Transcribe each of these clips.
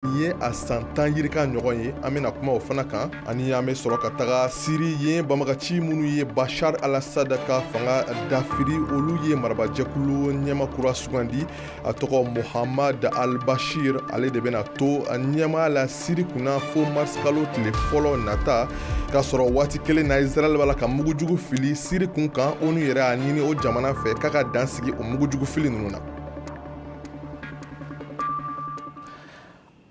Ye a santan yirika ɲɔgɔn ye an bɛna kuma o fana kan ani an bɛ sɔrɔ ka taga Siri ye banbagaci minnu ye Bashar al-Assad ka fanga dafiri olu ye marabajɛkulu ɲɛmakura sugandi a tɔgɔ Mohamed al-Bashir ale de bɛna to ɲɛmaa la Siri kunna fo mars kalo tile fɔlɔ nata k'a sɔrɔ waati kelen na Israel b'a la ka mugujugu fili Siri kun kan ONU yɛrɛ a ɲini o jamana fɛ k'a ka dansigi o mugujugu fili ninnu na.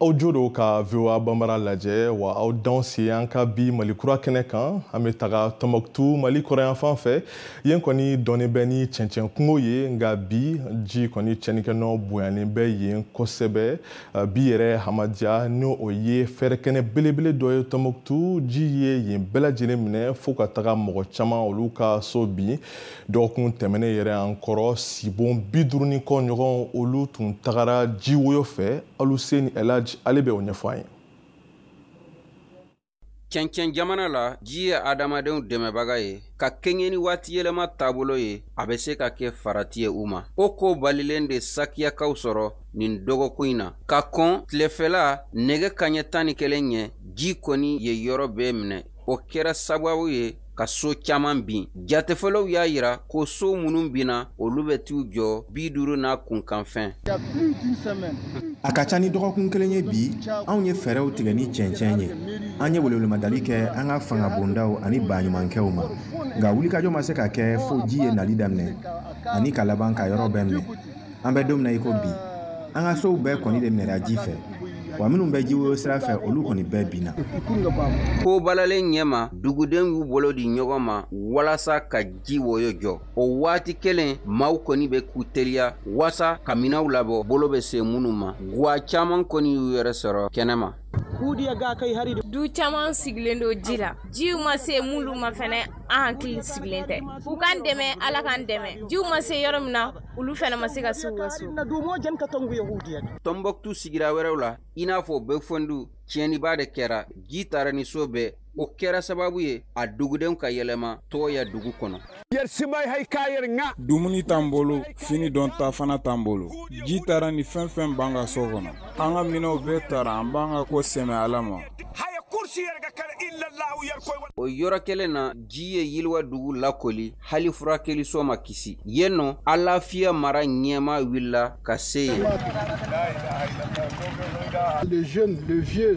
Aw jo do ka VOA Bambara lajɛ wa aw danw si an ka bi Mali kura kɛnɛ kan an bɛ taga Tɔnbɔkutu Mali kɔrɔyan fan fɛ yen kɔni dɔnnen bɛ ni cɛncɛn kungo ye nka bi ji kɔni cɛnnikɛnɔ bonyanen bɛ yen kosɛbɛ bi yɛrɛ Hamadia n'o o ye fɛrɛkɛnɛ belebele dɔ ye Tɔnbɔkutu ji ye yen bɛɛ lajɛlen minɛ fo ka taga mɔgɔ caman olu ka so bin dɔgɔkun tɛmɛnen yɛrɛ an kɔrɔ sibon 50 kɔ ɲɔgɔn olu tun tagara ji woyo fɛ Aluseni Elhadji ale bɛ o ɲɛfɔ an ye. Cɛncɛn jamana la ji ye adamadenw dɛmɛbaga ye ka kɛɲɛ ni waati yɛlɛma taabolo ye a bɛ se ka kɛ farati ye u ma o ko balilen de sakiyakaw sɔrɔ nin dɔgɔkun in na ka kɔn tilefɛla nɛgɛ kaɲɛ 11 ɲɛ ji kɔni ye yɔrɔ bɛɛ minɛ o kɛra sababu ye ka so caman bin jatefɛlaw y'a yira ko so minnu binna olu bɛ t'u jɔ 50 n'a kunkanfɛn. A ka ca ni dɔgɔkun kelen ye bi anw ye fɛɛrɛw tigɛ ni cɛncɛn ye an ye welewelemajali kɛ an ka fanga bondaw ani baɲumankɛw ma nka wulikajɔ ma se ka kɛ fo ji ye nali daminɛ ani ka laban ka yɔrɔ bɛɛ minɛ an bɛ don min na i ko bi an ka sow bɛɛ kɔni de minɛra ji fɛ wa minnu bɛ ji woyo sira fɛ olu kɔni bɛɛ binna. Ko balalen ɲɛma dugudenw y'u bolo di ɲɔgɔn ma walasa ka ji woyo jɔ o waati kelen maaw kɔni bɛ k'u teliya wasa ka minɛnw labɔ bolo bɛ se minnu ma guwa caman kɔni y'u yɛrɛ sɔrɔ kɛnɛma. Du caman sigilen do ji la jiw ma se mulu ma fɛnɛ an hakili sigilen tɛ u kan dɛmɛ ala kan dɛmɛ jiw ma se yɔrɔ min na olu fɛnɛ ma se ka se u ka so. Tɔnbɔkutu sigira wɛrɛw la i n'a fɔ Bɛfondu tiɲɛniba de kɛra ji taara ni so bɛɛ o kɛra sababu ye a dugudenw ka yɛlɛma tɔgɔya dugu kɔnɔ. Dumuni t'an bolo fini dɔn ta fana t'an bolo ji taara ni fɛn fɛn b'an ka so kɔnɔ an ka minɛnw bɛɛ taara an b'an ka ko sɛmɛ ala ma. O yɔrɔ kelen na ji ye Yiliwa dugu lakoli hali furakɛliso ma kisi yen nɔ Alafiya mara ɲɛma wulila ka se yen.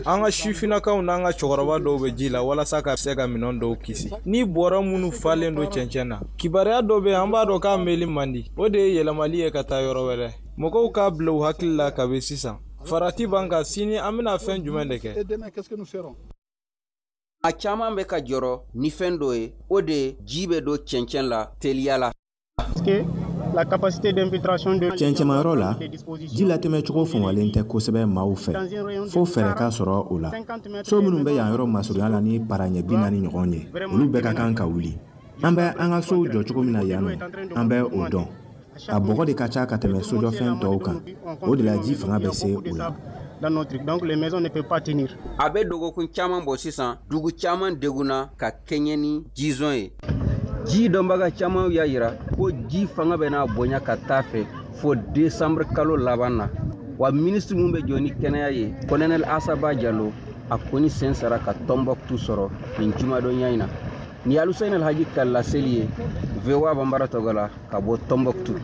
An ka sifinnakaw n'an ka cɛkɔrɔba dɔw bɛ ji la walasa ka se ka minɛn dɔw kisi ni bɔrɔ minnu falen do cɛncɛn na kibaruya dɔ bɛ an b'a dɔn k'a mɛnli man di o de ye yɛlɛmali ye ka taa yɔrɔ wɛrɛ mɔgɔw k'a bila u hakili la kabi sisan farati b'an kan sini an bɛna fɛn jumɛn de kɛ. A caman bɛ ka jɔrɔ ni fɛn dɔ ye o de ye ji bɛ don cɛncɛn la teliya la. Cɛncɛnmayɔrɔ la ji latɛmɛcogo fɔngɔlen tɛ kosɛbɛ maaw fɛ fo fɛɛrɛ ka sɔrɔ o la so minnu bɛ yan yɔrɔ masurunya la ni paraɲɛ 40 ɲɔgɔn ye olu bɛɛ ka kan ka wuli an bɛ an ka sow jɔ cogo min na yan nɔ an bɛ o dɔn a bɔgɔ de ka ca ka tɛmɛ sojɔfɛn tɔw kan o de la ji fanga bɛ se u la. A bɛ dɔgɔkun caman bɔ sisan dugu caman degunna ka kɛɲɛ ni jizɔn ye ji dɔnbaga caman y'a yira ko ji fanga bɛ n'a bonya ka taa fɛ fo décembre kalo laban na wa ministre mun bɛ jɔ ni kɛnɛya ye colonel Asaba Jalo a kɔni sen sara ka Tɔnbɔkutu sɔrɔ nin jumadɔnya in na ni Aluseni Elhadji ka laseli ye VOA Bambara tɔgɔ la ka bɔ Tɔnbɔkutu.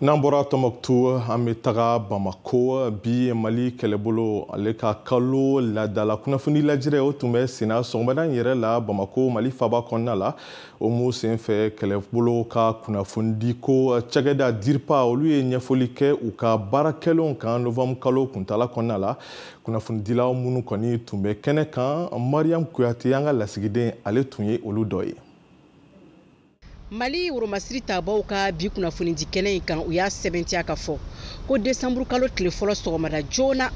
N'an bɔra Tɔnbɔkutu an bɛ taga Bamako bi Mali kɛlɛbolo ale ka kalo ladala kunnafoni lajɛrɛ o tun bɛ senna sɔgɔmada in yɛrɛ la Bamako Mali faaba kɔnɔna la o mu senfɛ kɛlɛbolo ka kunnafoni ko cakɛda DIRPA olu ye ɲɛfɔli kɛ u ka baarakɛlenw kan novembre kalo kuntala kɔnɔna la kunnafonidilaw minnu kɔni tun bɛ kɛnɛ kan Mariam Kuyate an ka lasigiden ale tun ye olu dɔ ye. Mali Woromasiri tabaw ka bi kunnafoni di kɛnɛ in kan u y'a sɛbɛntiya ka fɔ ko décembre kalo tile fɔlɔ sɔgɔmada joona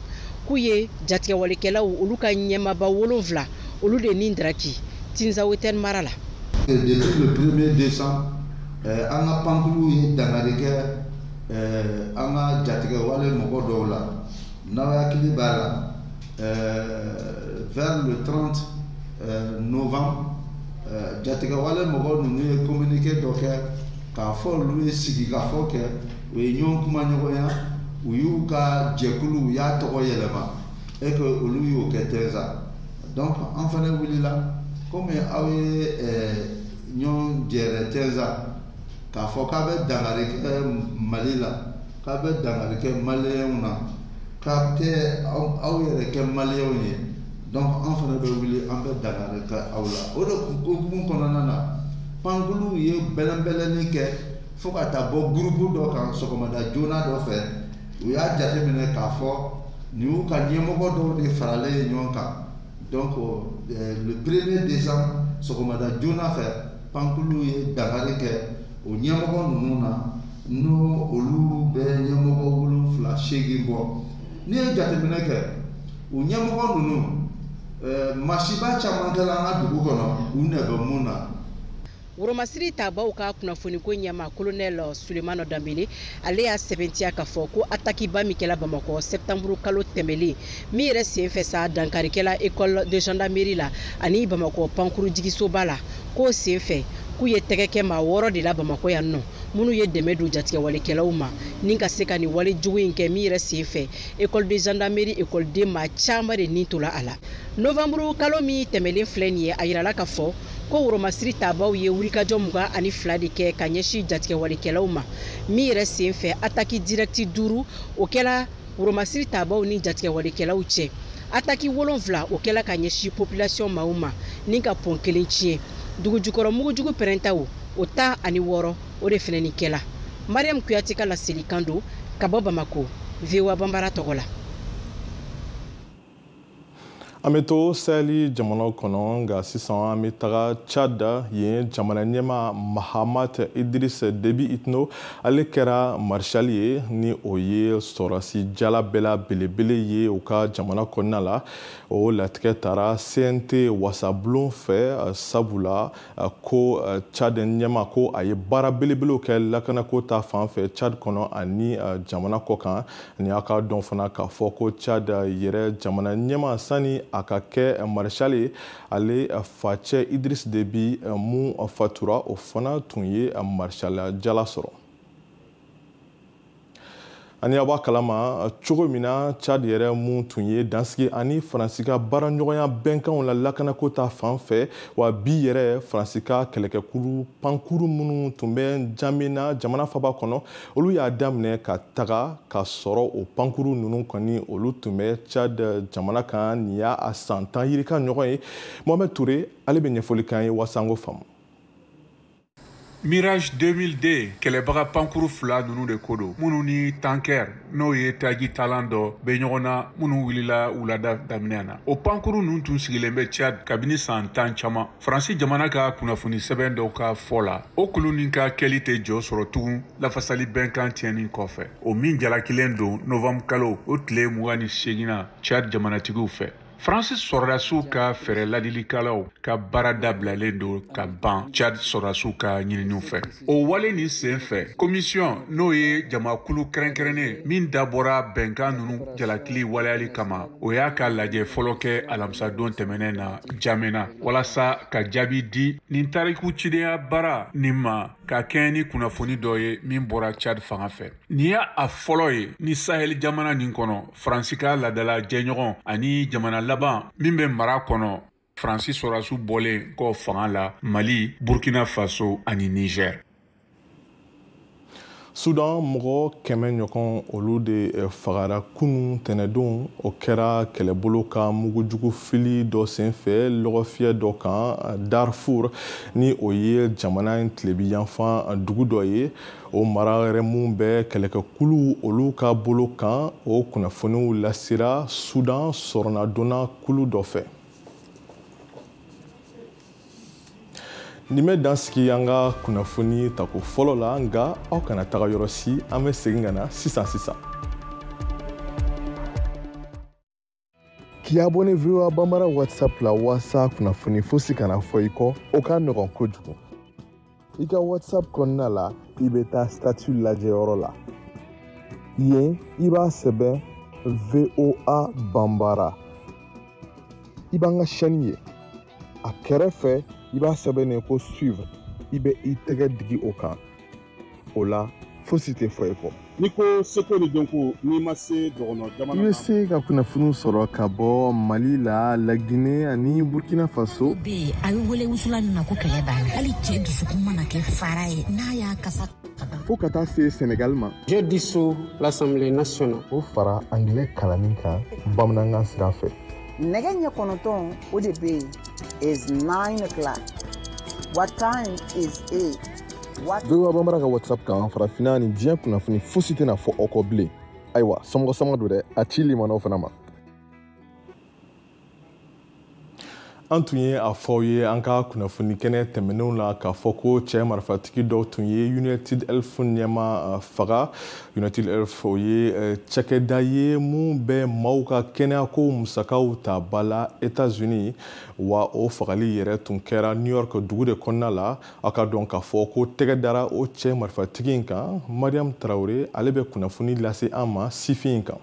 k'u ye jatigɛwalikɛlaw olu ka ɲɛmaba 7 olu de ni daraki Tinza Wetel mara la. Depuis le 1er décembre an ka pankulu ye dangari kɛ an ka jatigɛwale mɔgɔ dɔw la n'aw hakili b'a la vers le 30 novembre jatigɛwale mɔgɔ ninnu ye communiqué dɔ kɛ k'a fɔ olu ye sigikafɔ kɛ u ye ɲɔgɔn kuma ɲɔgɔnya u y'u ka jɛkulu u y'a tɔgɔ yɛlɛma et que olu y'o kɛ Tenza. Donc an fana wulila komi aw ye ɲɔgɔn jɛrɛ Tenza k'a fɔ k'a bɛ dankari kɛ Mali la, k'a bɛ dankari kɛ maliyɛnw na, k'a tɛ aw yɛrɛ kɛ maliyɛnw ye. Donc an fana bɛ wuli an bɛ dankari kɛ aw la. O de hukumu kɔnɔna na pankuluw ye bɛlɛnbɛlɛnni kɛ fo ka taa bɔ gurupu dɔ kan sɔgɔmada joona dɔ fɛ. U y'a jateminɛ k'a fɔ nin y'u ka ɲɛmɔgɔ dɔw de faralen ye ɲɔgɔn kan. Donc le 1er décembre sɔgɔmada joona fɛ pankuluw ye dankari kɛ o ɲɛmɔgɔ ninnu na n'o olu bɛ ɲɛmɔgɔ 7-8 bɔ. N'i ye jateminɛ kɛ o ɲɛmɔgɔ ninnu masiba caman kɛla an ka dugu kɔnɔ u nɛ bɛ mun na. Woromasiri tabaw ka kunnafoniko ɲɛma colonel Sulemano Dambele ale y'a sɛbɛntiya k'a fɔ ko attaqueba min kɛla Bamakɔ septembre kalo tɛmɛlen min yɛrɛ senfɛ sa dankarikɛla école de gendarmerie la ani Bamakɔ pankuru jigisoba la k'o senfɛ k'u ye tɛgɛ kɛ maa 6 de la Bamakɔ yan nɔ minnu ye dɛmɛ don jatigɛwalekɛlaw ma ni ka se ka nin wale jugu in kɛ min yɛrɛ senfɛ école de gendarmerie écoleden maa caman de nin tola a la. Novembre kalo min tɛmɛlen filɛ nin ye a yirala k'a fɔ ko Woromasiri tabaw ye wulikajɔ 22 de kɛ ka ɲɛsin jatigɛwalekɛlaw ma min yɛrɛ senfɛ attaque direct 5 o kɛla Woromasiri tabaw ni jatigɛwalekɛlaw cɛ. Attaque 7 o kɛla ka ɲɛsin population maaw ma ni ka pont 1 tiɲɛ. Dugujukɔrɔ mugujugu pɛrɛntaw o 16 o de fɛnɛ ni kɛla. Mariam Kuyate ka laselikan don ka bɔ Bamako, VOA Bambara tɔgɔ la. An bɛ to Saheli jamanaw kɔnɔ nka sisan an bɛ taga Tchad yen jamana ɲɛmaa Mahamat Idris Déby Itno ale kɛra marshal ye ni o ye sɔrɔdasi jala bɛɛla belebele ye u ka jamana kɔnɔna la. O latigɛ taara CNT wasabulon fɛ sabula ko Tchad ɲɛmaa ko a ye baara belebelew kɛ lakanako ta fan fɛ Tchad kɔnɔ ani jamana kɔ kan. Ni y'a ka dɔn fana k'a fɔ ko Tchad yɛrɛ jamana ɲɛmaa sani a ka kɛ marshal ye ale facɛ Idris Déby mun fatura o fana tun ye marshal jala sɔrɔ. Ani a b'a kalama cogo min na Tchad yɛrɛ mun tun ye dansigi ani Faransi ka baaraɲɔgɔnya bɛnkanw la lakanako ta fan fɛ wa bi yɛrɛ Faransi ka kɛlɛkɛkuru pankuru minnu tun bɛ Jamena jamana faba kɔnɔ olu y'a daminɛ ka taga ka sɔrɔ o pankuru ninnu kɔni olu tun bɛ Tchad jamana kan nin y'a san 10 yirika ɲɔgɔn ye. Mohamed Touré ale bɛ ɲɛfɔli kan ye waasa an k'o faamu. Mirage 2002 kɛlɛbaga pankuru 2 ninnu de ko don minnu ni tanker n'o ye taji talan dɔ bɛ ɲɔgɔn na minnu wulila wulada daminɛ na. O pankuru ninnu tun sigilen bɛ Tchad kabini san 10 caman. Faransi jamana ka kunnafoni sɛbɛn dɔw ka fɔ la o kulu nin ka kɛli tɛ jɔ sɔrɔ tugun lafasali bɛnkan tiɲɛni kɔfɛ. O min jalakilen don novembre kalo o tile 28 na Tchad jamanatigiw fɛ. Faransi sɔrɔdasiw ka fɛɛrɛ ladilikalaw ka baara dabilalen don ka ban Tchad sɔrɔdasiw ka ɲininiw fɛ. O wale nin sen fɛ commission n'o ye jamakulu kɛrɛnkɛrɛnnen min dabɔra bɛnkan ninnu jalakili waleyali kama o y'a ka lajɛ fɔlɔ kɛ alamisadon tɛmɛnen na Jamena walasa ka jaabi di nin tariku cidenya baara nin ma ka kɛɲɛ ni kunnafoni dɔ ye min bɔra Tchad fanga fɛ. Nin y'a fɔlɔ ye ni Sahel jamana nin kɔnɔ Faransi ka ladala jɛɲɔgɔn ani jamana laban min bɛ mara kɔnɔ Faransi sɔrɔdasiw bɔlen kɔ fanga la Mali, Burkina Faso ani Niger. Sudan mɔgɔ 100 ɲɔgɔn olu de fagara kunun tɛnɛdon o kɛra kɛlɛbolo ka mugujugu fili dɔ senfɛ lɔgɔfiyɛ dɔ kan Darfour ni o ye jamana in tilebiyanfan dugu dɔ ye. O mara yɛrɛ mun bɛ kɛlɛkɛkulu olu ka bolo kan o kunnafoniw lasera Sudan sɔrɔnadonna kulu dɔ fɛ. Nin bɛ dansigi an ka kunnafoni tako fɔlɔ la nka aw kana taga yɔrɔ si an bɛ segin ka na sisan. K'i abonné VOA Bambara WhatsApp la walasa kunnafoni fosi kana fɔ i kɔ o ka nɔgɔn kojugu. I ka WhatsApp kɔnɔna la i bɛ taa statut lajɛyɔrɔ la. Yen i b'a sɛbɛn VOA Bambara. I b'an ka chaîne ye. A kɛrɛfɛ i b'a sɛbɛnnen ko suivre i bɛ i tɛgɛ digi o kan o la fosi tɛ fɔ i kɔ. Niko seko ni donko ni ma se dɔgɔnɔ jamana. I bɛ se ka kunnafoni sɔrɔ ka bɔ Mali la, La Guinée ani Burkina Faso. Bi a bɛ wele wusula min na ko kɛlɛ banna. Hali cɛ dusukun mana kɛ fara ye n'a y'a kasa. Fo ka taa se Sénégal ma. Je dissous l'Assemblée nationale. O fara anglais kalanni kan bamanankan sira fɛ. Nɛgɛ ɲɛ kɔnɔntɔn o de bɛ yen is 9 o'clock. What time is it? VOA Bambara ka WhatsApp kan farafinna ni diɲɛ kunnafoni fosi tɛna fɔ aw kɔ bilen. Ayiwa, samɔgɔ don dɛ, a ci limanaw fana ma. An tun ye a fɔ ye an ka kunnafoni kɛnɛ tɛmɛnenw la k'a fɔ ko cɛ marifatigi dɔw tun ye United Health ɲɛma faga. United Health o ye cɛkɛda ye mun bɛ maaw ka kɛnɛyako musakaw ta ba la États-Unis, wa o fagali yɛrɛ tun kɛra New York dugu de kɔnɔna la. A ka dɔn k'a fɔ ko tɛgɛ dara o cɛ marifatigi in kan. Mariam Traoré ale bɛ kunnafoni lase an ma sifin in kan.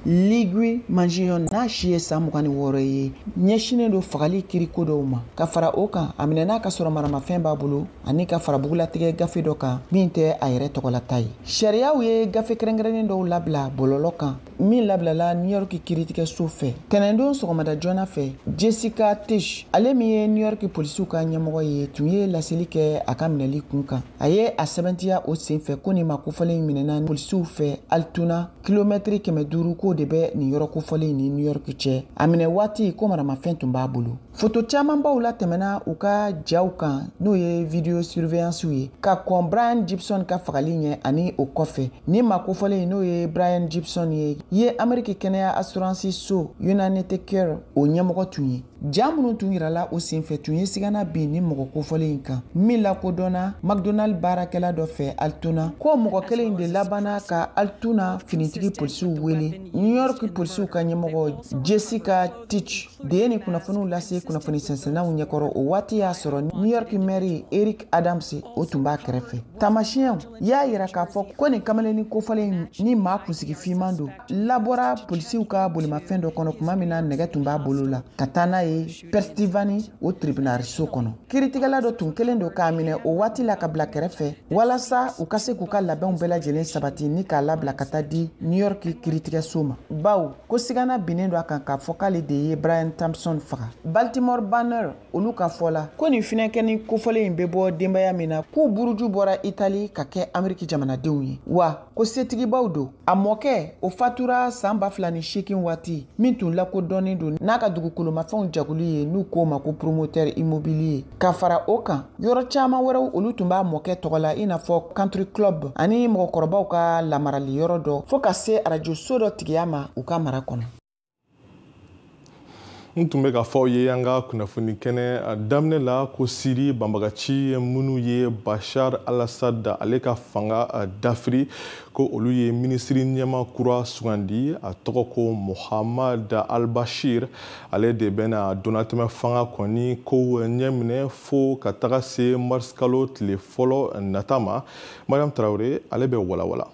Ligui Mangion n'a si ye san 26 ye ɲɛsinen do fagali kiriko dɔw ma ka fara o kan a minɛna ka sɔrɔ maramafɛn b'a bolo ani ka fara bugulatigɛ gafe dɔ kan min tɛ a yɛrɛ tɔgɔlata ye. Sariyaw ye gafe kɛrɛnkɛrɛnnen dɔw labila bɔlɔlɔ kan min labilala New York kiiritigɛso fɛ. Tɛnɛndon sɔgɔmada joona fɛ Jessica Tisch ale min ye New York polisiw ka ɲɛmɔgɔ ye tun ye laseli kɛ a ka minɛli kun kan. A ye a sɛbɛntiya o senfɛ ko nin ma kofɔlen minɛna polisiw fɛ Altoona kilomɛtiri 500 ko de bɛ nin yɔrɔ kofɔlen ni New York cɛ. A minɛ waati ko maramafɛn tun b'a bolo. Foto caman baw la tɛmɛna u ka jaw kan n'o ye video surveillance ye ka kɔn Brian Gibson ka fagali ɲɛ ani o kɔfɛ. Ni ma kofɔlen n'o ye Brian Gibson ye Ameriki kɛnɛya assurance so United Care o ɲɛmɔgɔ tun ye. Ja minnu tun yirala o senfɛ tun ye sigana bin ni mɔgɔ kofɔlen in kan min lakodɔnna McDonald baarakɛla dɔ fɛ Altoona ko mɔgɔ kelen de labanna ka Altoona finitigi polisiw wele. New York polisiw ka ɲɛmɔgɔ Jessica Tisch de ye ni kunnafoniw lase kunnafoni sɛnsɛnnaw ɲɛkɔrɔ o waati y'a sɔrɔ New York maire Eric Adams o tun b'a kɛrɛfɛ. Tamasiyɛnw y'a yira k'a fɔ ko nin kamalennin kofɔlen ni maa kunsigi fiman don labɔra polisiw ka bolimafɛn dɔ kɔnɔ tuma min na nɛgɛ tun b'a bolo la ka taa n'a ye Pennsylvanie o tribunal so kɔnɔ. Kiiritigɛla dɔ tun kelen don k'a minɛ o waati la ka bila kɛrɛfɛ walasa u ka se k'u ka labɛnw bɛɛ lajɛlen sabati ni k'a labila ka taa di New York kiiritigɛso ma. Baw ko sigana binnen don a kan k'a fɔ k'ale de ye Brian Thompson faga. Baltimore Banner olu ka fɔ la ko nin finɛkɛni kofɔlen in bɛ bɔ denbaya min na k'u buruju bɔra Itali ka kɛ Ameriki jamanadenw ye wa ko setigibaw don. A mɔkɛ o fatura san 2008 waati min tun lakodɔnnen don n'a ka dugukolomafɛnw jaguli ye n'u k'o ma ko promoteur immobilier. Ka fara o kan yɔrɔ caman wɛrɛw olu tun b'a mɔkɛ tɔgɔ la i n'a fɔ Country Club ani mɔgɔkɔrɔbaw ka lamarali yɔrɔ dɔ fo ka se arajo so dɔ tigiya ma u ka mara kɔnɔ. N tun bɛ ka fɔ ye an ka kunnafoni kɛnɛ daminɛ la ko Siri banbagaci minnu ye Bashar al-Assad ale ka fanga dafiri ko olu ye minisiri ɲɛma kura sugandi a tɔgɔ ko Mohamed al-Bashir ale de bɛna donatɛmɛ fanga kɔni ko ɲɛminɛ fo ka taga se mars kalo tile fɔlɔ nata ma. Mariam Traoré ale bɛ walawala.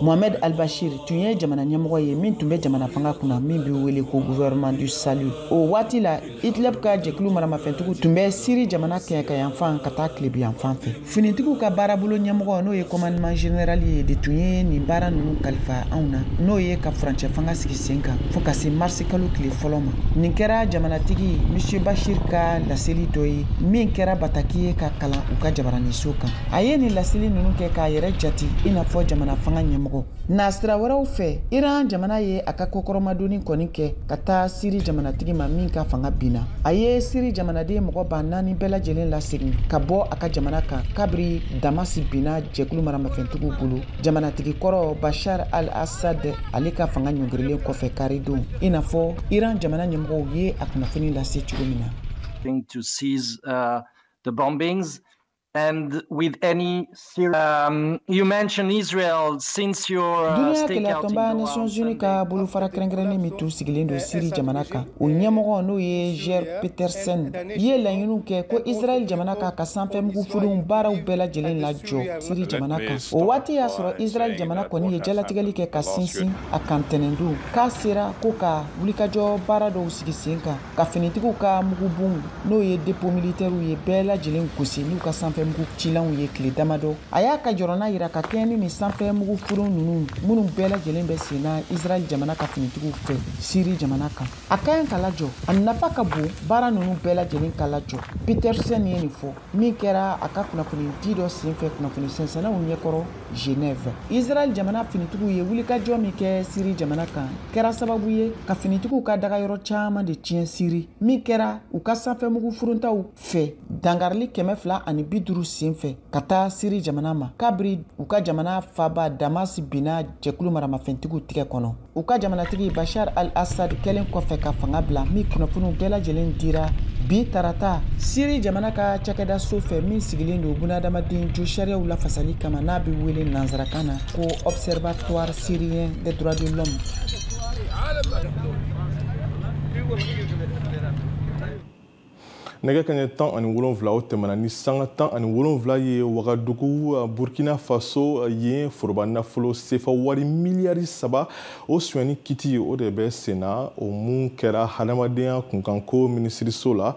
Mohamed al-Bashir tun ye jamana ɲɛmɔgɔ ye min tun bɛ jamana fanga kunna min bɛ wele ko gouvernement du salut. O waati la Idlib ka jɛkulu maramafɛntigiw tun bɛ Siri jamana kɛɲɛ ka yanfan ka taa Tilebi yanfan fɛ. Finitigiw ka baarabolo ɲɛmɔgɔ n'o ye commandement général ye de tun ye nin baara ninnu kalifa anw na n'o ye ka furancɛ fanga sigi sen kan fo ka se mars kalo tile fɔlɔ ma. Nin kɛra jamanatigi Monsieur Bashir ka laseli dɔ ye min kɛra bataki ye ka kalan u ka jabaraniso kan. A ye nin laseli ninnu kɛ k'a yɛrɛ jati i n'a fɔ jamana fanga ɲɛmɔgɔ. Nasira wɛrɛw fɛ Iran jamana ye a ka kokɔrɔmadonni kɔni kɛ ka taa Siri jamanatigi ma min ka fanga binna. A ye Siri jamanaden mɔgɔ 4,000 bɛɛ lajɛlen lasegin ka bɔ a ka jamana kan kabiri Damas binna jɛkulu maramafɛntigiw bolo. Jamanatigi kɔrɔ Bashar al-Assad ale ka fanga ɲɔngirilen kɔfɛ karidon i n'a fɔ Iran jamana ɲɛmɔgɔw ye a kunnafoni lase cogo min na. To seize the bombings. And with any you mentioned Israel since your stakeout in the Nations Unies ka bolofara kɛrɛnkɛrɛnnen min tun sigilen don Siri jamana kan o ɲɛmɔgɔ n'o ye Ger Petersen ye laɲiniw kɛ ko Israel jamana ka sanfɛmugu fudenw baaraw bɛɛ lajɛlen lajɔ Siri jamana kan. O waati y'a sɔrɔ Israel jamana kɔni ye jalatigɛli kɛ ka sinsin a kan tɛnɛndon k'a sera ko ka wulikajɔ baara dɔw sigi sen kan ka finitigiw ka mugubun n'o ye dépôt militaire ye bɛɛ lajɛlen gosi n'u ka sanfɛ mugu cilanw ye tile damadɔ a y'a ka jɔrɔna yira ka kɛɲɛ ni sanfɛ mugu furun nunu minnu bɛɛ lajɛlen bɛ sen na Israel jamana ka finitigiw fɛ Siri jamana kan a ka ɲi ka lajɔ a nafa ka bon baara nunu bɛɛ lajɛlen ka lajɔ Petersen ye nin fɔ min kɛra a ka kunnafoni di dɔ senfɛ kunnafoni sɛnsɛnnaw ɲɛkɔrɔ Genève. Israel jamana finitigiw ye wulikajɔ min kɛ Siri jamana kan kɛra sababu ye ka finitigiw ka dagayɔrɔ caman de tiɲɛ Siri min kɛra u ka sanfɛ mugu furuntaw fɛ dangarili 250 senfɛ ka taa Siri jamana ma kabiri u ka jamana faba Damas bina jɛkulu maramafɛntigiw tigɛ kɔnɔ u ka jamanatigi Bashar al-Assad kɛlen kɔfɛ ka fanga bila min kunnafoniw bɛɛ lajɛlen dira bi tarata Siri jamana ka cakɛda so fɛ min sigilen don bunadamaden jo sariyaw lafasali kama n'a bɛ wele nanzarakan na ko Observatoire Syrien des droits de l'homme. nɛgɛ kaɲɛ 17 o tɛmɛna ni sanga 17 ye Wagadugu Burkina Faso yen foroba nafolo sefa wari miliyari 3 o suɲɛni kiti o de bɛ senna o mun kɛra hadamadenya kunkanko minisiriso la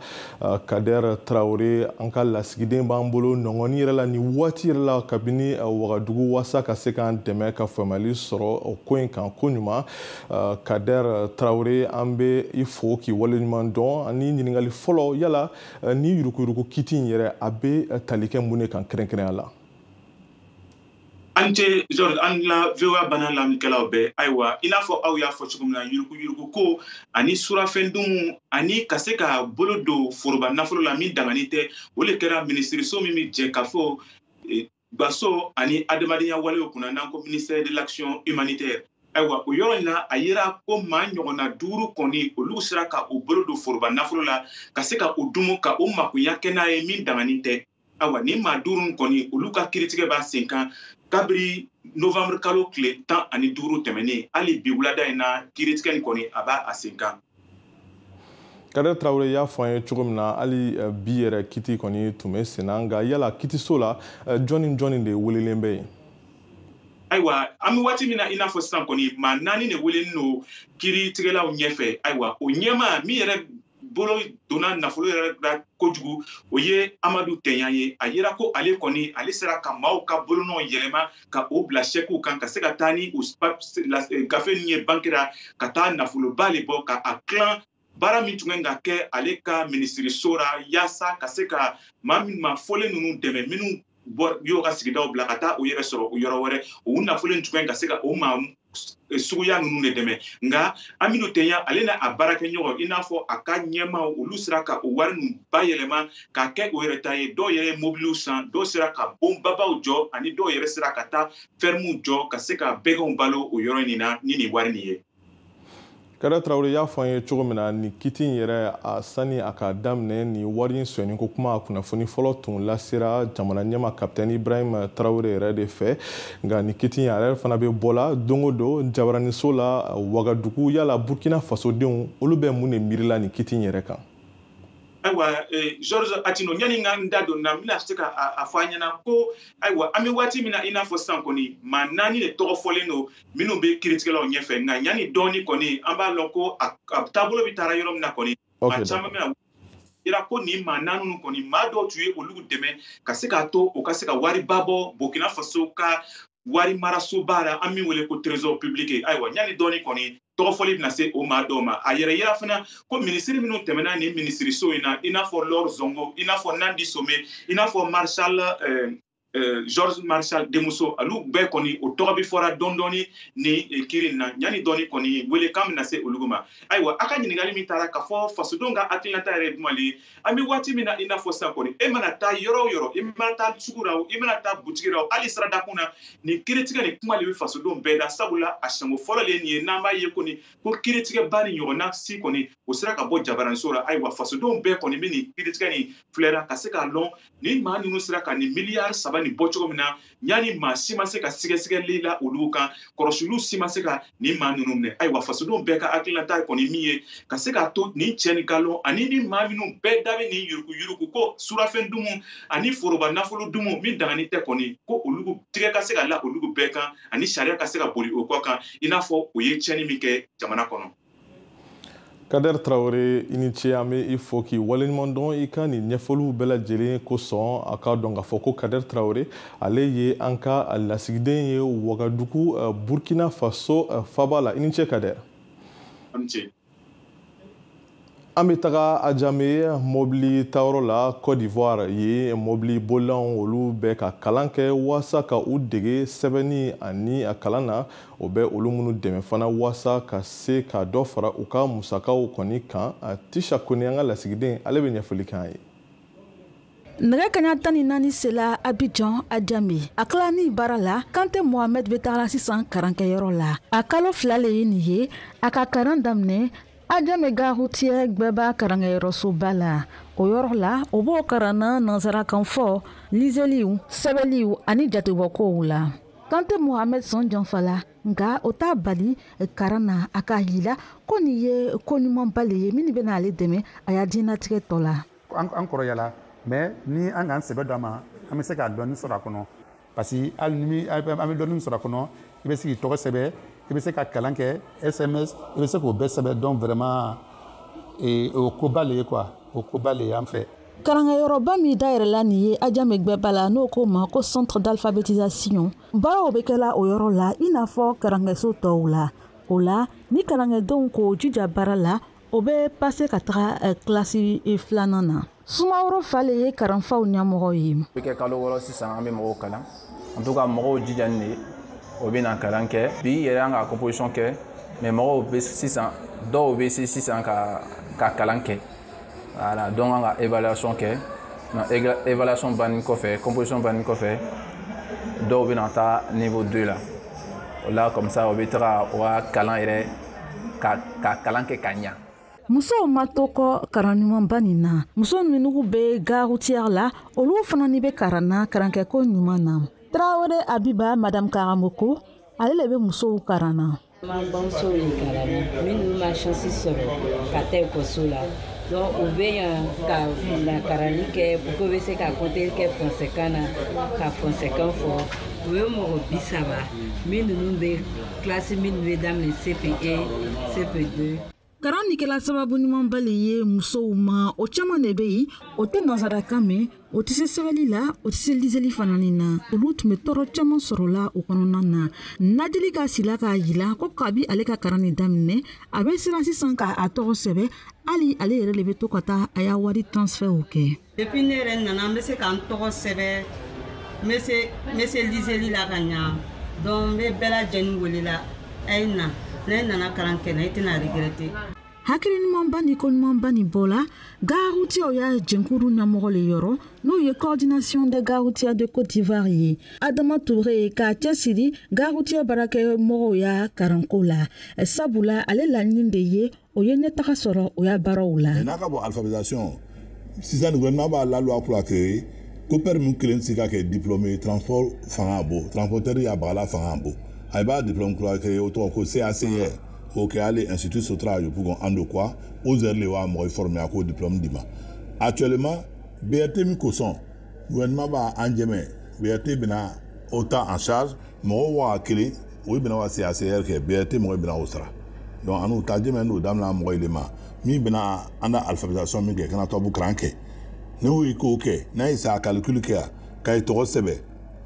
Kader Traoré an ka lasigiden b'an bolo nɔngɔni yɛrɛ la ni waati yɛrɛ la kabini Wagadugu wasa ka se k'an dɛmɛ ka faamuyali sɔrɔ o ko in kan ko ɲuman Kader Traoré an bɛ i fo k'i waleɲuman dɔn ani ɲininkali fɔlɔ yala ni yurukuyuruku kiti in yɛrɛ a bɛ tali kɛ mun de kan kɛrɛnkɛrɛnya la an tɛ George an la VOA bana lamɛnnikɛlaw bɛɛ ayiwa i n'a fɔ aw y'a fɔ cogo min na yurukuyuruku ko ani surafɛndenw ani ka se ka bolo don foroba nafolo la min dangani tɛ o de kɛra minisiriso min bɛ jɛ ka fɔ gaso ani adamadenya walew kunna n'an ko ministère de l'action humanitaire ayiwa o yɔrɔ in na a yera ko maa ɲɔgɔnna 5 kɔni olu sera ka o bolo don foroba nafolo la ka se ka o dumu ka o makoya kɛ n'a ye min dangani tɛ ayiwa ni maa 5 kɔni olu ka kiiritigɛ b'a sen kan kabiri novembre kalo tile 15 tɛmɛnen hali bi wulada in na kiiritigɛ nin kɔni a b'a sen kan Kader Traoré y'a fɔ an ye cogo min na hali bi yɛrɛ kiti kɔni tun bɛ senna nka yala kitiso la jɔnni de welelen bɛ yen ayiwa an bɛ waati min na i n'a fɔ sisan kɔni maa 4 de welelen don kiiritigɛlaw ɲɛfɛ ayiwa o ɲɛma min yɛrɛ bolo donna nafolo yɛrɛ la kojugu o ye Amadu Tɛɲa ye a yera ko ale kɔni ale sera ka maaw ka bolonɔw yɛlɛma ka o bila sɛkiw kan ka se ka taa ni gafe min ye bankera ka taa nafoloba le bɔ ka a tilan baara min tun ka kɛ ale ka minisiriso la yaasa ka se ka maa min ma fɔlen ninnu dɛmɛ minnu y'o ka sigidaw bila ka taa o yɛrɛ sɔrɔ o yɔrɔ wɛrɛ o nafolo tun ka se ka o maa suguya ninnu de dɛmɛ nka Amadu Tɛɲa ale n'a a baarakɛɲɔgɔn i n'a fɔ a ka ɲɛmaaw olu sera ka o wari ninnu bayɛlɛma k'a kɛ o yɛrɛ ta ye dɔw yɛrɛ ye mobiliw san dɔw sera ka bonbabaw jɔ ani dɔw yɛrɛ sera ka taa fermiw jɔ ka se ka bɛgɛnw balo o yɔrɔ nin na ni nin wari nin ye Kader Traoré y'a fɔ an ye cogo min na ni kiti in yɛrɛ a sani a ka daminɛ ni wari in sɔnni ko kuma a kunnafoni fɔlɔ tun lasera jamana ɲɛma kapitɛni Ibrahim Traoré yɛrɛ de fɛ nka ni kiti in a yɛrɛ fana bɛ bɔ la don o don jabaraniso la Wagadugu yala Burkina Faso denw olu bɛ mun de miirila ni kiti in yɛrɛ kan ayiwa George Atino ɲani ka n da don na n bɛna se ka a fɔ an ɲɛna ko ayiwa an bɛ waati min na i n'a fɔ sisan kɔni maa 4 de tɔgɔ fɔlen don minnu bɛ kiiritigɛlaw ɲɛfɛ nka ɲani dɔɔni kɔni an b'a lɔn ko a taabolo bɛ taara yɔrɔ min na kɔni maa caman bɛna yira ko nin maa 4 ninnu kɔni maa dɔw tun ye olu dɛmɛ ka se k'a to o ka se ka wariba bɔ Burkina Faso ka wari marasoba la an min wele ko trésor public ayiwa ɲani dɔɔni kɔni tɔgɔfɔli bɛna se o maa dɔw ma a yɛrɛ yira fana ko minisiri minnu tɛmɛna nin minisiriso in na i n'a fɔ Laure Zongo i n'a fɔ Nandi Somé i n'a fɔ Marshal George Marshal Demuso olu bɛɛ kɔni o tɔgɔ bɛ fɔra dɔɔni ni kiiri in na ɲani dɔɔni kɔni welekan bɛna se olu ma ayiwa a ka ɲininkali min taara ka fɔ fasodenw ka hakilinata yɛrɛ jumɛn ye an bɛ waati min na i n'a fɔ sisan kɔni e mana taa yɔrɔ o yɔrɔ i mana taa sugu la i mana taa butigi la hali siradakun na nin kiiritigɛ nin kuma de bɛ fasodenw bɛɛ da sabula a siɲɛko fɔlɔ de ye nin ye n'an b'a ye kɔni ko kiiritigɛba ni ɲɔgɔnna si kɔni o sera ka bɔ jabaraniso la ayiwa fasodenw bɛɛ kɔni bɛ nin kiiritigɛ nin filɛra ka se k'a lɔn ni maa ninnu sera ka nin miliyari 3 nin bɔ cogo min na ɲani maa si ma se ka sɛgɛsɛgɛli la olu kan kɔlɔsiliw si ma se ka nin maa ninnu minɛ ayiwa fasodenw bɛɛ ka hakilinata kɔni min ye ka se k'a to nin cɛ ni galon ani ni maa minnu bɛɛ da bɛ nin yuruguyurugu ko surafɛn dumu ani foroba nafolo dumu min dangani tɛ kɔni ko olu tigɛ ka se ka la olu bɛɛ kan ani sariya ka se ka boli o kɔ kan i n'a fɔ o ye tiɲɛni min kɛ jamana kɔnɔ Kader Traoré initié ame il faut qu'il waleɲuman dɔn i ka nin ɲɛfɔliw bɛɛ lajɛlen kosɔn a k'a dɔn k'a fɔ ko Kader Traoré ale ye an ka lasigiden ye Wagadugu Burkina Faso faba la. I ni ce Kader. An bɛ taga Adjamé mobili tayɔrɔ la Côte d'Ivoire ye mobili bolilanw olu bɛ ka kalan kɛ waasa ka u dege sɛbɛnni ani a kalan na o bɛ olu minnu dɛmɛ fana waasa ka se ka dɔ fara u ka musakaw kɔni kan. Tisha Kone an ka lasigiden ale bɛ ɲɛfɔli kɛ an ye. Nɛgɛ kaɲa 14 sela Abidjan Adjamé a tilani baara la Kante Mohamed bɛ taga sisan karankɛyɔrɔ la a kalo 2 le ye nin ye a ka karan daminɛ Adjamé gare routière gbɛba karankɛyɔrɔsoba la o yɔrɔ la o b'o karanna nanzarakan fɔ liseliw sɛbɛliw ani jatebɔkow la Kante Mohamed sɔn janfa la nka o t'a bali karan na a k'a yila ko nin ye ko ɲumanba le ye min bɛna ale dɛmɛ a y'a diɲɛnatigɛ tɔ la. An kɔrɔyala mais ni an k'an sɛbɛ d'a ma an bɛ se k'a dɔɔni sɔrɔ a kɔnɔ parce que hali ni an bɛ dɔɔni sɔrɔ a kɔnɔ i bɛ se k'i tɔgɔ sɛbɛ i bɛ se ka kalan kɛ SMS i bɛ se k'o bɛɛ sɛbɛ donc vraiment o koba le ye quoi o koba le ye an fɛ. Karankɛyɔrɔba min dayɛlɛla nin ye Adjamé gbɛba la n'o ko ma ko centre d'alphabétisation baaraw bɛ kɛla o yɔrɔ la i n'a fɔ karankɛso tɔw la o la ni karankɛdenw k'o jija baara la o bɛ passe ka taga kilasi 2nan na. Sumaworo Fale ye karanfaw ɲɛmɔgɔ ye. Bɛ kɛ kalo 6 sisan an bɛ mɔgɔw kalan en tout cas mɔgɔw jijani de o bɛ na kalan kɛ bi yɛrɛ an ka composition kɛ mais mɔgɔw bɛ sisan dɔw bɛ se sisan ka kalan kɛ voilà donc an ka évaluation kɛ évaluation bannen kɔfɛ composition bannen kɔfɛ dɔw bɛ na taa niveau 2 la o la comme ça o bɛ taga o ka kalan yɛrɛ ka kalan kɛ ka ɲa. Musow ma to kɔ karan ɲumanba nin na muso minnu bɛ gare routière la olu fana ni bɛ karan na karankɛko ɲuman na. Traoré Abiba Madame Karamoko ale le bɛ musow karan na. Ma bamusow ye karan na minnu ma chance sɔrɔ ka taa ekɔliso la donc u bɛ yan ka karanni kɛ pour que u bɛ se ka compter kɛ français kan na ka français kan fɔ u ye mɔgɔ 30 minnu bɛ classe minnu bɛ daminɛ CP1 CP2. Karan ni kɛla sababu ɲumanba le ye musow ma o caman de bɛ yen o tɛ nanzarakan mɛn o tɛ se sɛbɛnni la o tɛ se liseli fana na olu tun bɛ tɔɔrɔ caman sɔrɔla o kɔnɔna na Nadili ka sila k'a yira ko kabi ale ka karan ni daminɛ a bɛ siran sisan k'a tɔgɔ sɛbɛ hali ale yɛrɛ de bɛ to ka taa a y'a wari transfert kɛ. Depuis ne yɛrɛ nana n bɛ se k'an tɔgɔ sɛbɛ n bɛ se liseli la ka ɲa donc n bɛ bɛɛ lajɛlen welela a ye na. Ne nana karan kɛ na i tɛna regretter. Hakili ɲumanba ni ko ɲumanba ni bɔ la gare routière y'a jɛnkuru ɲɛmɔgɔ le yɔrɔ n'o ye coordination des gares routières de Côte d'Ivoire ye Adama Touré k'a cɛsiri gare routière baarakɛmɔgɔw y'a karanko la sabula ale laɲini de ye o ye ɲɛtaga sɔrɔ o y'a baaraw la. N'a ka bɔ alphabétisation sisan gouvernement b'a la loi kura créer ko permis kelen se ka kɛ diplômé transport fanga bon transporteur y'a bagala fanga bon a b'a diplôme kura créer o tɔgɔ ko CACR o kɛ hali institut Sotra yo pour qu'on ando quoi aux heures le wa mɔgɔ formé a ko diplôme di ma actuellement BRT mi kosɔn gouvernement b'a an jɛmɛ BRT bɛna o ta en charge mɔgɔ wa kelen o bɛna wa CACR kɛ BRT mɔgɔ bɛna o sara donc anu ta jɛmɛ n'o damina mɔgɔ ile ma min bɛna an da alphabétisation min kɛ kana tubabu kalan kɛ n'o yi k'o kɛ n'a ye sa calcul kɛ k'a ye tɔgɔ sɛbɛ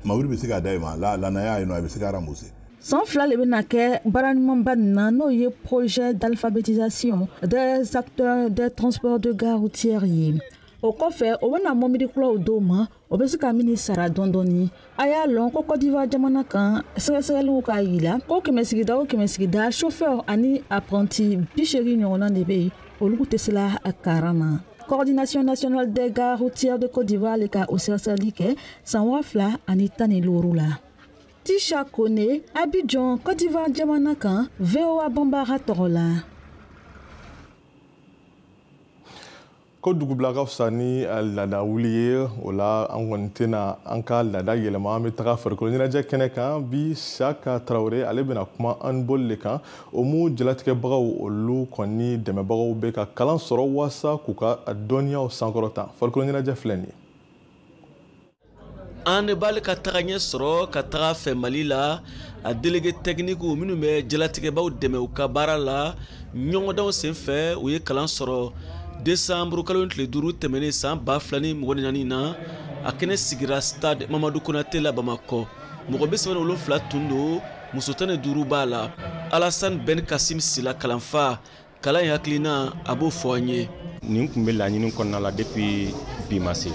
mawuri bɛ se ka da i ma la naya ye nɔ a bɛ se ka rembourser. San fila le bɛna kɛ baara ɲumanba nin na n'o ye projet d'alphabétisation des acteurs des transports de gare routière ye o kɔfɛ o bɛna mɔbili kuraw dɔw ma o bɛ se ka min sara dɔɔni a y'a lɔn ko Côte d'Ivoire jamana kan sɛgɛsɛgɛliw k'a yira ko kɛmɛ sigida chauffeur ani apprenti 80 ɲɔgɔnna de bɛ yen olu tɛ se la karan na. Coordination nationale des gares routières de Côte d'Ivoire le ka o sɛgɛsɛgɛli kɛ san 2015 la. Tisha Kone, Abidjan, Côte d'Ivoire jamana kan VOA Bambara tɔgɔ la. Ko dugubila ka fisa ni laada wuli ye o la an kɔni tɛna an ka laada yɛlɛma an bɛ taga farikolo ɲɛnajɛ kɛnɛ kan bi Saka Traoré ale bɛna kuma handball le kan o mu jalatigɛbagaw olu kɔni dɛmɛbagaw bɛ ka kalan sɔrɔ waasa k'u ka dɔnniyaw sankɔrɔta farikolo ɲɛnajɛ filɛ nin ye. an de b'ale ka taga ɲɛ sɔrɔ ka taga fɛ Mali la a délégué technique minnu bɛ jalatigɛbaw dɛmɛ u ka baara la ɲɔgɔndanw senfɛ u ye kalan sɔrɔ décembre kalo tile 5 tɛmɛnen san 2024 na a kɛnɛ sigira stade Mamadou Konaté la Bamakɔ mɔgɔ 37 tun don muso 15 b'a la Alassane Ben Kassim Sila kalanfa kalan hakilina a b'o fɔ an ye nin kun bɛ laɲini kɔnɔna la depuis bi ma se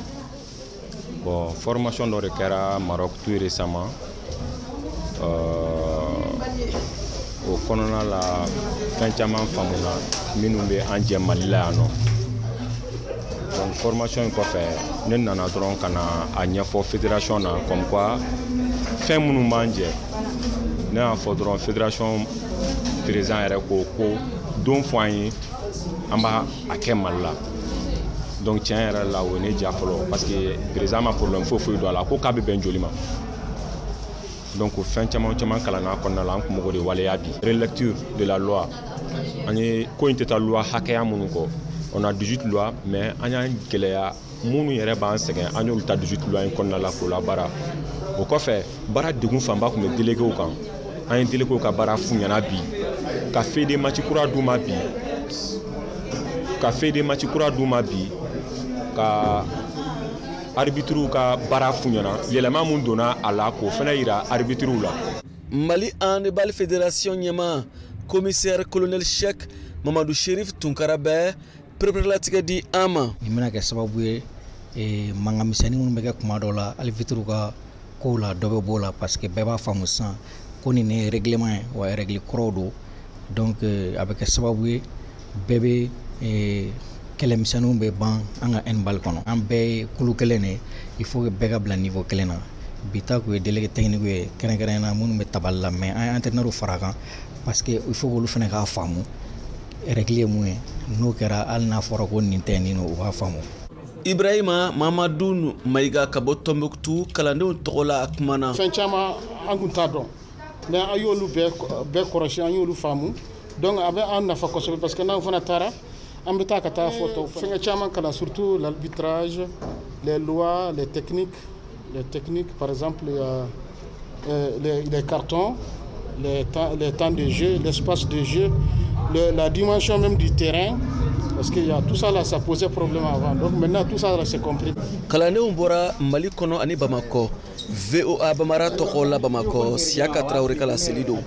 bon formation dɔ de kɛra Maroc tout récemment o kɔnɔna la fɛn caman faamuna minnu bɛ an jɛ Mali la yan nɔ donc formation in kɔfɛ ne nana dɔrɔn ka na a ɲɛfɔ fédération na comme quoi fɛn minnu b'an jɛ ne y'a fɔ dɔrɔn fédération président yɛrɛ ko don fɔ an ye an b'a kɛ Mali la donc tiɲɛ yɛrɛ la o ye ne diya fɔlɔ parce que président ma problème foyi don a la ko k'a bɛ bɛn joli ma donc fɛn caman kalanna kɔnɔna la an kun mago de waleya bi relecture de la loi an ye ko in tɛ taa loi hakɛya minnu kɔ on a 18 lois mais an y'an gɛlɛya minnu yɛrɛ b'an sɛgɛn an y'olu ta 18 lois in kɔnɔna la k'o la baara o kɔfɛ baara degun fanba kun bɛ déléguéw kan an ye déléguéw ka baara f'u ɲɛna bi ka feuille de match kura d'u ma bi ka arbitre ka baara f'u ɲɛna yɛlɛma mun donna a la k'o fana yira arbitre la Mali Handball Fédération ɲɛma commissaire colonel Cheikh Mamadou Chérif Tunkara bɛ perepere di an ma nin bɛna kɛ sababu ye mankan misɛnnin minnu bɛ kɛ kuma dɔw la arbitre ka kow la dɔ bɛ b'o la parce que bɛɛ b'a faamu sisan ko nin ye règlement ye wa règle kɔrɔw don donc a bɛ kɛ sababu ye bɛɛ bɛ kɛlɛmisɛnninw bɛ ban an ka handball kɔnɔ an bɛɛ ye kulu kelen de il faut que bɛɛ ka bila niveau kelen na bi ta kun ye délégué technique ye kɛrɛnkɛrɛnnen na minnu bɛ tabali la mais an ye entraîneur fara kan parce que il faut que olu fana k'a faamu règle ye mun ye n'o kɛra hali n'a fɔra ko nin tɛ nin no u b'a faamu Ibrahima Mamadou Mayiga ka bɔ Tombouctou kalandenw tɔgɔ la a kuma na fɛn caman an kun t'a dɔn mais an y'olu bɛɛ kɔrɔsi an y'olu faamu donc a bɛ an nafa kosɛbɛ parce que n'an fana taara an bɛ taa ka taa fɔ fɛn caman kalan surtout l'arbitrage les lois les techniques par exemple les cartons les temps de jeu l'espace de jeu la dimension même du terrain parce que y a tout ça là ça posait problème avant donc maintenant tout ça là c'est compris kalandenw bɔra Mali kɔnɔ ani Bamakɔ VOA Bamara tɔgɔ la Bamakɔ Siaka Traoré kala seli don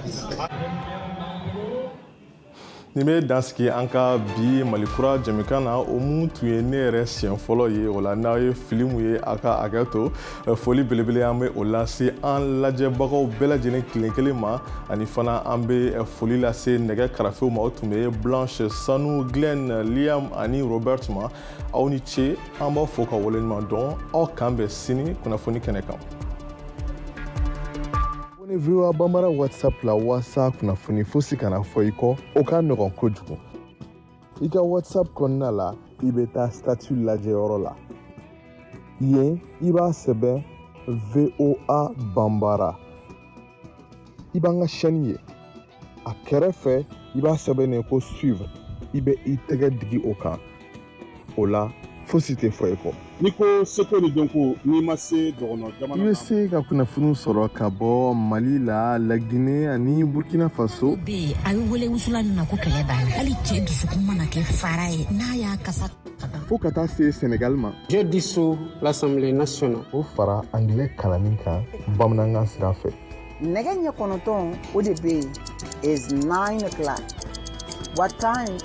Ni bɛ dansigi an ka bi Malikura jɛmukan na o mun tun ye ne yɛrɛ siɲɛ fɔlɔ ye o la n'aw ye filimu ye a ka hakɛ to foli belebele an bɛ o lase an lajɛbagaw bɛɛ lajɛlen kelen kelen ma ani fana an bɛ foli lase nɛgɛ karafew ma o tun bɛ Blanche Sanu Glenn Liam ani Robert ma aw ni ce an b'aw fo ka waleɲuman dɔn aw kan bɛn sini kunnafoni kɛnɛ kan. VOA Bambara WhatsApp la wasa kunnafoni fosi kana fɔ i kɔ o ka nɔgɔn kojugu i ka WhatsApp kɔnɔna la i bɛ taa statut lajɛyɔrɔ la yen i b'a sɛbɛn VOA Bambara i b'an ka chaîne ye a kɛrɛfɛ i b'a sɛbɛn nin ko suivre i bɛ i tɛgɛ digi o kan o la fosi tɛ fɔ i kɔ n'i ko seko ni dɔnko n'i ma se dɔgɔnɔ jamana i bɛ se ka kunnafoni sɔrɔ ka bɔ Mali la Laginɛ ani Burkina Faso bi a bɛ wele wusula min na ko kɛlɛ banna hali cɛ dusukun mana kɛ fara ye n'a y'a kasa fo ka taa se Sénégal ma je dissous l'Assemblée nationale o fara anglais kalanni kan bamanankan sira fɛ nɛgɛ ɲɛ 9 o de bɛ yen is 9 o'clock what time